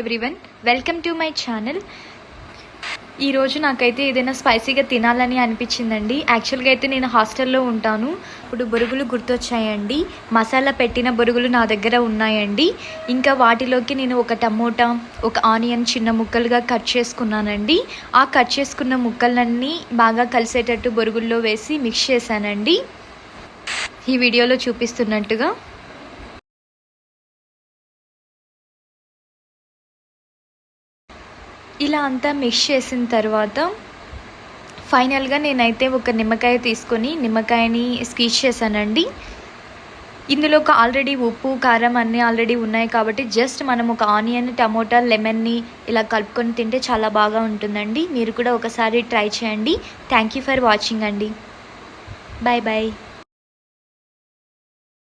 Everyone, welcome to my channel. ఈరోజు నాకైతే ఏదైనా స్పైసీగా తినాలని అనిపించిందండి. యాక్చువల్గా అయితే నేను హాస్టల్లో ఉంటాను. ఇప్పుడు బొరుగులు గుర్తొచ్చాయండి. మసాలా పెట్టిన బొరుగులు నా దగ్గర ఉన్నాయండి. ఇంకా వాటిలోకి నేను ఒక టమోటా, ఒక ఆనియన్ చిన్న ముక్కలుగా కట్ చేసుకున్నానండి. ఆ కట్ చేసుకున్న ముక్కలన్నీ బాగా కలిసేటట్టు బొరుగుల్లో వేసి మిక్స్ చేశానండి, ఈ వీడియోలో చూపిస్తున్నట్టుగా. ఇలా అంతా మిక్స్ చేసిన తర్వాత ఫైనల్గా నేనైతే ఒక నిమ్మకాయ తీసుకొని నిమ్మకాయని స్క్వీజ్ చేశానండి. ఇందులో ఒక ఆల్రెడీ ఉప్పు కారం అన్నీ ఆల్రెడీ ఉన్నాయి కాబట్టి జస్ట్ మనం ఒక ఆనియన్, టమోటా, లెమన్ని ఇలా కలుపుకొని తింటే చాలా బాగా ఉంటుందండి. మీరు కూడా ఒకసారి ట్రై చేయండి. థ్యాంక్ యూ ఫర్ వాచింగ్ అండి. Bye bye.